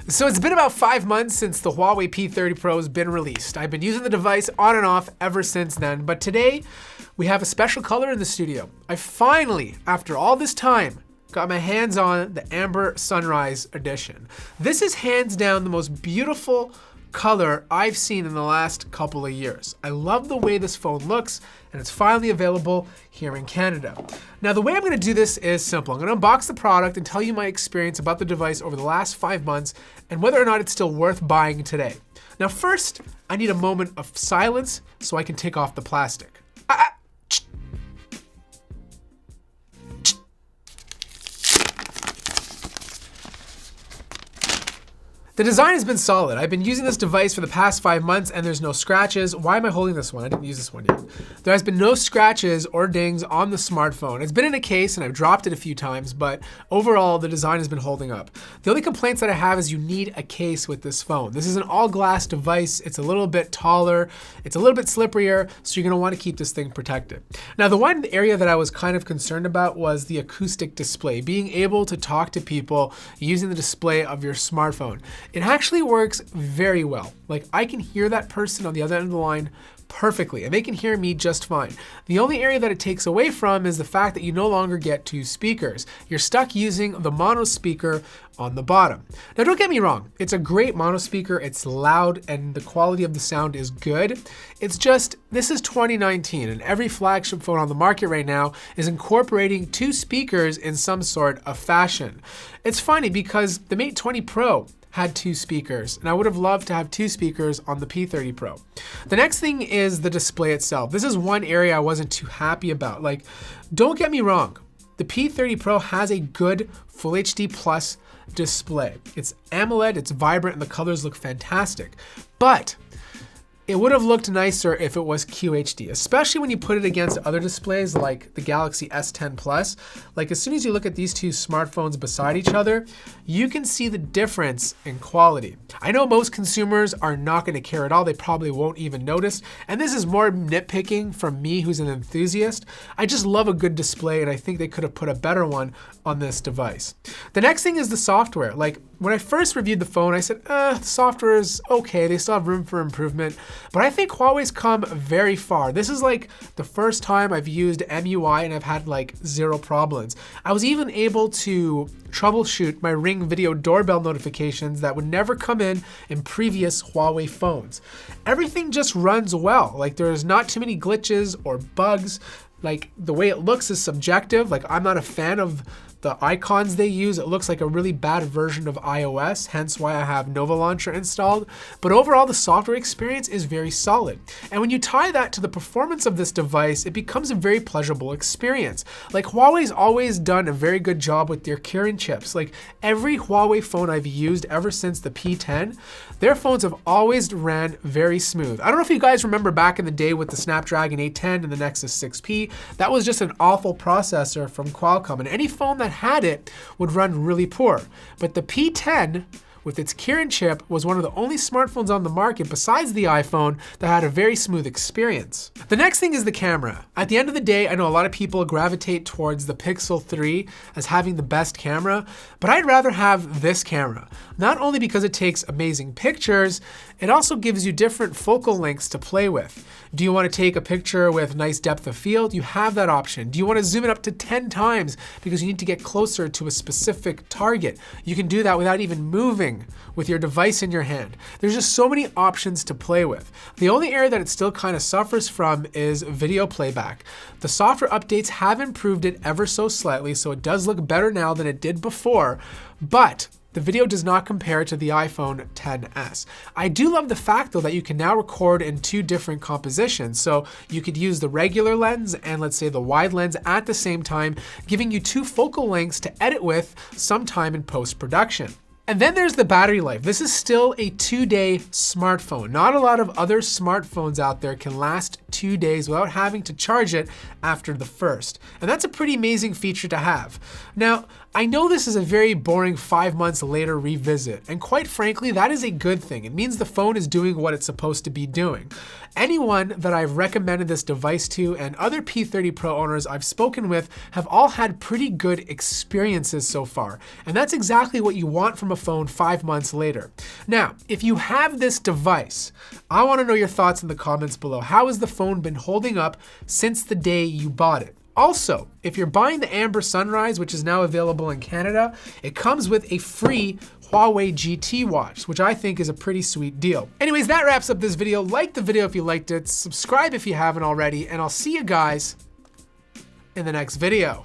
So it's been about 5 months since the Huawei P30 Pro has been released. I've been using the device on and off ever since then, but today we have a special color in the studio. I finally, after all this time, got my hands on the Amber Sunrise Edition. This is hands down the most beautiful color I've seen in the last couple of years. I love the way this phone looks, and it's finally available here in Canada. Now, the way I'm gonna do this is simple. I'm gonna unbox the product and tell you my experience about the device over the last 5 months and whether or not it's still worth buying today. Now, first, I need a moment of silence so I can take off the plastic. The design has been solid. I've been using this device for the past 5 months and there's no scratches. Why am I holding this one? I didn't use this one yet. There has been no scratches or dings on the smartphone. It's been in a case and I've dropped it a few times, but overall the design has been holding up. The only complaints that I have is you need a case with this phone. This is an all glass device. It's a little bit taller. It's a little bit slipperier, so you're gonna wanna keep this thing protected. Now, the one area that I was kind of concerned about was the acoustic display, being able to talk to people using the display of your smartphone. It actually works very well. Like, I can hear that person on the other end of the line perfectly, and they can hear me just fine. The only area that it takes away from is the fact that you no longer get 2 speakers. You're stuck using the mono speaker on the bottom. Now, don't get me wrong, it's a great mono speaker, it's loud, and the quality of the sound is good. It's just, this is 2019, and every flagship phone on the market right now is incorporating 2 speakers in some sort of fashion. It's funny because the Mate 20 Pro had 2 speakers, and I would have loved to have 2 speakers on the P30 Pro. The next thing is the display itself. This is one area I wasn't too happy about. Like, don't get me wrong, the P30 Pro has a good Full HD Plus display. It's AMOLED, it's vibrant, and the colors look fantastic. But it would have looked nicer if it was QHD, especially when you put it against other displays like the Galaxy S10 Plus. Like, as soon as you look at these 2 smartphones beside each other, you can see the difference in quality. I know most consumers are not gonna care at all. They probably won't even notice. And this is more nitpicking from me, who's an enthusiast. I just love a good display, and I think they could have put a better one on this device. The next thing is the software. Like, when I first reviewed the phone, I said, the software is okay. They still have room for improvement. But I think Huawei's come very far. This is like the first time I've used MUI and I've had like 0 problems. I was even able to troubleshoot my Ring video doorbell notifications that would never come in previous Huawei phones. Everything just runs well. Like, there's not too many glitches or bugs. Like, the way it looks is subjective. Like, I'm not a fan of the icons they use. It looks like a really bad version of iOS, hence why I have Nova Launcher installed. But overall, the software experience is very solid. And when you tie that to the performance of this device, it becomes a very pleasurable experience. Like, Huawei's always done a very good job with their Kirin chips. Like, every Huawei phone I've used ever since the P10, their phones have always ran very smooth. I don't know if you guys remember back in the day with the Snapdragon 810 and the Nexus 6P, that was just an awful processor from Qualcomm, and any phone that had it would run really poor. But the P10 with its Kirin chip was one of the only smartphones on the market besides the iPhone that had a very smooth experience. The next thing is the camera. At the end of the day, I know a lot of people gravitate towards the Pixel 3 as having the best camera, but I'd rather have this camera. Not only because it takes amazing pictures, it also gives you different focal lengths to play with. Do you want to take a picture with nice depth of field? You have that option. Do you want to zoom it up to 10 times because you need to get closer to a specific target? You can do that without even moving with your device in your hand. There's just so many options to play with. The only area that it still kind of suffers from is video playback. The software updates have improved it ever so slightly, so it does look better now than it did before, but the video does not compare to the iPhone XS. I do love the fact though that you can now record in 2 different compositions. So you could use the regular lens and let's say the wide lens at the same time, giving you 2 focal lengths to edit with sometime in post-production. And then there's the battery life. This is still a 2-day smartphone. Not a lot of other smartphones out there can last 2 days without having to charge it after the first. And that's a pretty amazing feature to have. Now, I know this is a very boring 5 months later revisit, and quite frankly, that is a good thing. It means the phone is doing what it's supposed to be doing. Anyone that I've recommended this device to and other P30 Pro owners I've spoken with have all had pretty good experiences so far. And that's exactly what you want from a phone 5 months later. Now, if you have this device, I want to know your thoughts in the comments below. How has the phone been holding up since the day you bought it? Also, if you're buying the Amber Sunrise, which is now available in Canada, it comes with a free Huawei GT watch, which I think is a pretty sweet deal. Anyways, that wraps up this video. Like the video if you liked it, subscribe if you haven't already, and I'll see you guys in the next video.